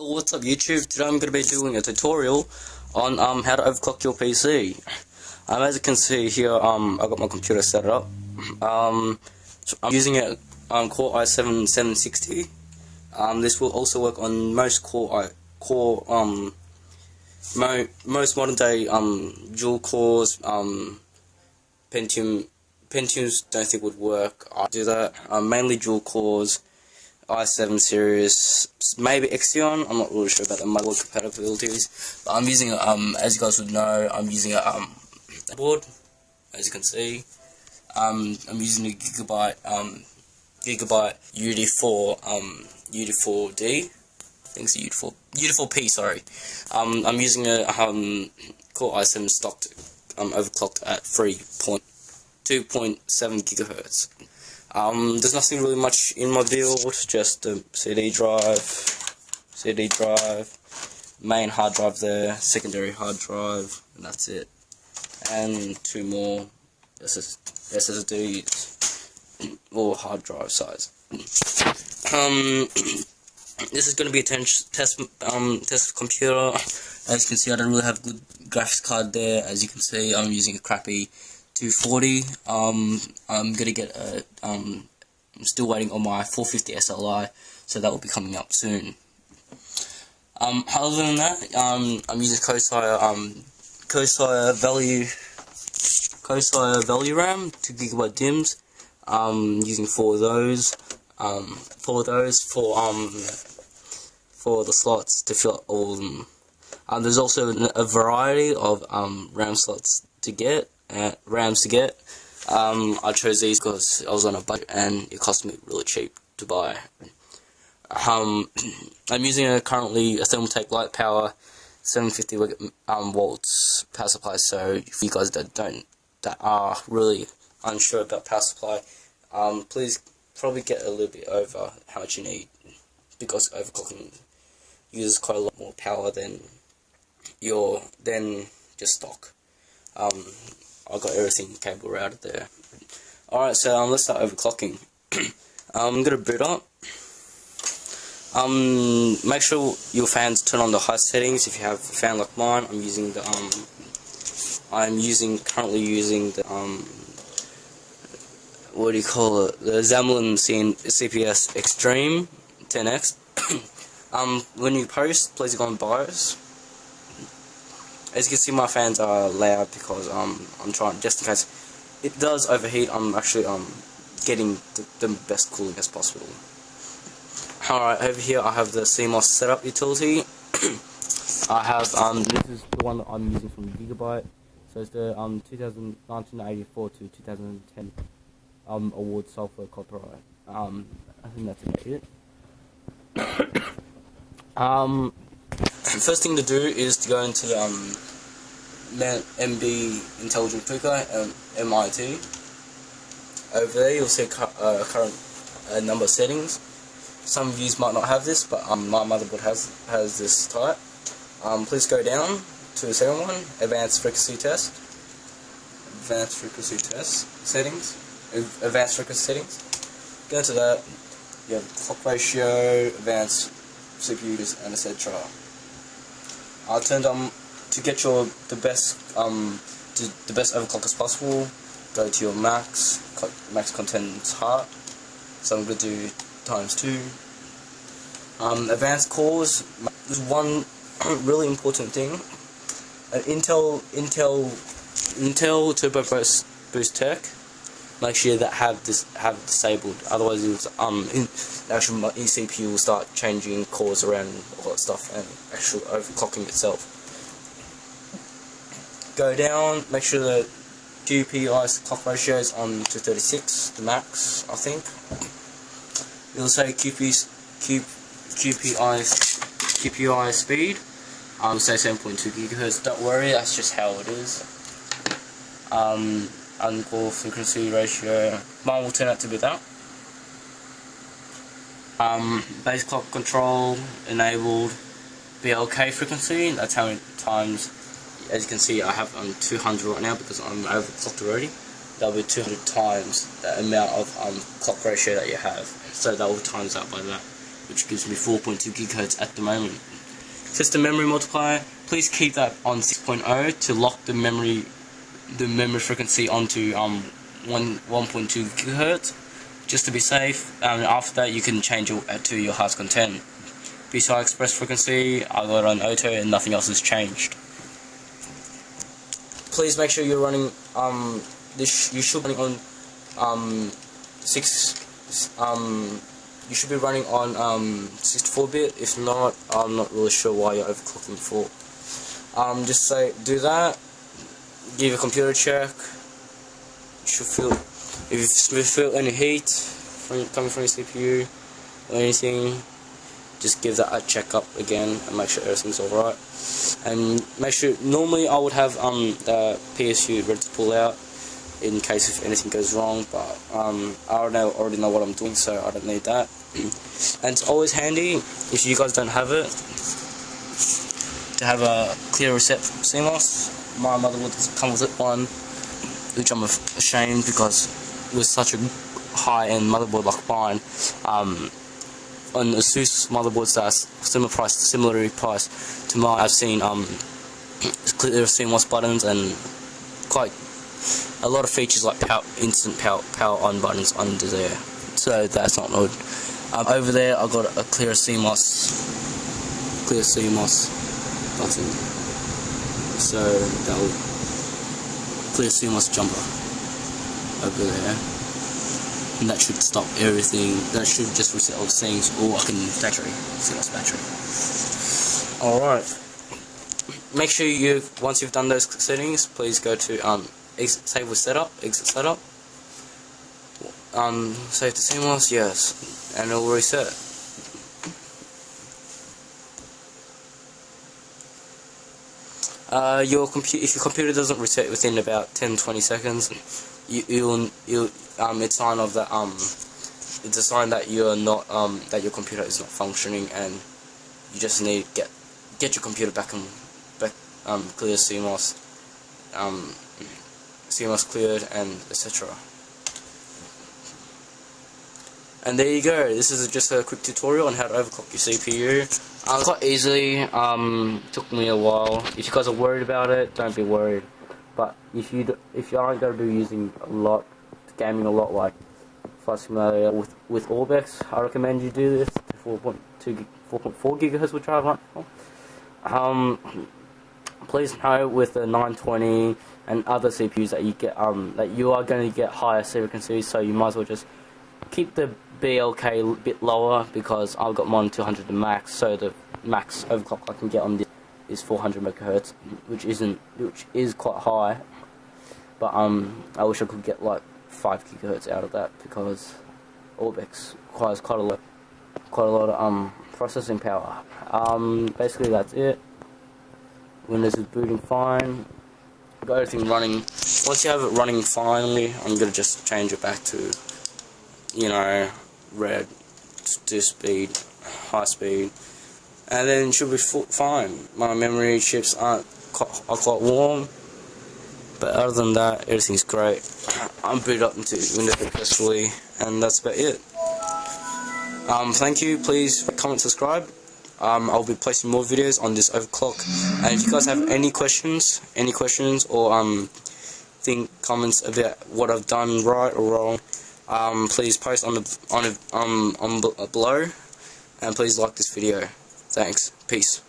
What's up YouTube? Today I'm going to be doing a tutorial on how to overclock your PC. As you can see here, I got my computer set up. So I'm using a Core i7 760. This will also work on most most modern day dual cores. Pentiums don't think would work. I do that. Mainly dual cores. i7 series, maybe Xeon. I'm not really sure about the motherboard compatibilities, but I'm using as you guys would know, I'm using a board. As you can see, I'm using a Gigabyte UD4 UD4D. I think it's UD4P. Sorry. I'm using a Core i7 stocked overclocked at 2.7 gigahertz. There's nothing really much in my build, just a CD drive, main hard drive there, secondary hard drive, and that's it. And two more SSDs, or hard drive size. This is going to be a test computer. As you can see, I don't really have a good graphics card there. As you can see, I'm using a crappy 240. I'm gonna get a. I'm still waiting on my 450 SLI, so that will be coming up soon. Other than that, I'm using Corsair Value RAM, 2 GB DIMMs. Using four of those for the slots to fill all of them. There's also a variety of RAM slots to get. RAMs to get. I chose these because I was on a budget and it cost me really cheap to buy. I'm using currently a Thermaltake Light Power 750 volts power supply. So if you guys that are really unsure about power supply, please probably get a little bit over how much you need, because overclocking uses quite a lot more power than just stock. I got everything cable routed there. Alright, so let's start overclocking. I'm gonna boot up. Make sure your fans turn on the high settings. If you have a fan like mine, I'm using the currently using the what do you call it? The Zamlin CPS Extreme 10X. When you post, please go on BIOS. As you can see, my fans are loud because I'm trying, just in case it does overheat, I'm actually getting the best cooling as possible. Alright, over here I have the CMOS setup utility. I have this is the one that I'm using from Gigabyte. So it's the 1984 to 2010 award software copyright. I think that's about it. First thing to do is to go into the MB Intelligent Clicker, MIT. Over there you'll see current number of settings. Some of you might not have this, but my motherboard has this type. Please go down to the second one, Advanced Frequency Test. Advanced Frequency Settings. Go to that. You have clock ratio, advanced CPUs, and etc. I turned on to get the best overclock as possible. Go to your max content heart. So I'm going to do ×2. Advanced cores. There's one really important thing. Intel Turbo Boost Tech. Make sure that have disabled. Otherwise, the actual eCPU will start changing cores around all that stuff and actually overclocking itself. Go down. Make sure the QPI clock ratio is on to 36, the max, I think. It'll say QPI speed. Say 7.2 gigahertz. Don't worry, that's just how it is. Uncore frequency ratio. Mine will turn out to be that. Base clock control enabled. BLK frequency. That's how many times. As you can see, I have 200 right now because I'm overclocked already. That'll be 200 times the amount of clock ratio that you have. So that will times out by that. which gives me 4.2 GHz at the moment. System memory multiplier, please keep that on 6.0 to lock the memory frequency onto 1.2 GHz, just to be safe. And after that, you can change it to your heart's content. PCI Express frequency, I got it on auto and nothing else has changed. Please make sure you're running you should be running on you should be running on 64-bit. If not, I'm not really sure why you're overclocking for. Just do that. Give your computer a check. You should feel, if you feel any heat coming from your CPU or anything, just give that a check up again and make sure everything's alright. And make sure, normally I would have the PSU ready to pull out in case if anything goes wrong, but I already know what I'm doing, so I don't need that. And it's always handy, if you guys don't have it, to have a clear reset CMOS. My motherboard comes with one, which I'm ashamed, because with such a high-end motherboard like mine, on ASUS motherboards that's similarly priced to mine, I've seen clear CMOS buttons and quite a lot of features like instant power on buttons under there, so that's not good. Over there I got a clear CMOS button, so that'll clear CMOS jumper over there, and that should stop everything. That should just reset all the settings, or I can CMOS battery. Alright, make sure once you've done those settings, please go to save with setup, exit setup, save the CMOS, yes, and it will reset. If your computer doesn't reset within about 10-20 seconds, it's a sign of that it's a sign that you're not that your computer is not functioning, and you just need to get your computer back clear CMOS. CMOS cleared, and etc. And there you go. This is just a quick tutorial on how to overclock your CPU. Quite easily. Took me a while. If you guys are worried about it, don't be worried. But if you aren't going to be using gaming a lot, like Flight Simulator with Orbex, I recommend you do this. 4.4 GHz will drive right now. Please note with the 920 and other CPUs that you get that you are going to get higher frequencies, so you might as well just keep the BLK a bit lower, because I've got mine 200 to max, so the max overclock I can get on this is 400 MHz, which is quite high, but I wish I could get like 5 GHz out of that, because Orbex requires quite a lot of processing power. Basically that's it. Windows is booting fine. Got everything running. Once you have it running finally, I'm gonna just change it back to, red to speed, high speed, and then it should be fine. My memory chips are quite warm, but other than that, everything's great. I'm booted up into Windows successfully, and that's about it. Thank you. Please comment, subscribe. I'll be placing more videos on this overclock, and if you guys have any questions or comments about what I've done right or wrong, please post on below, and please like this video. Thanks. Peace.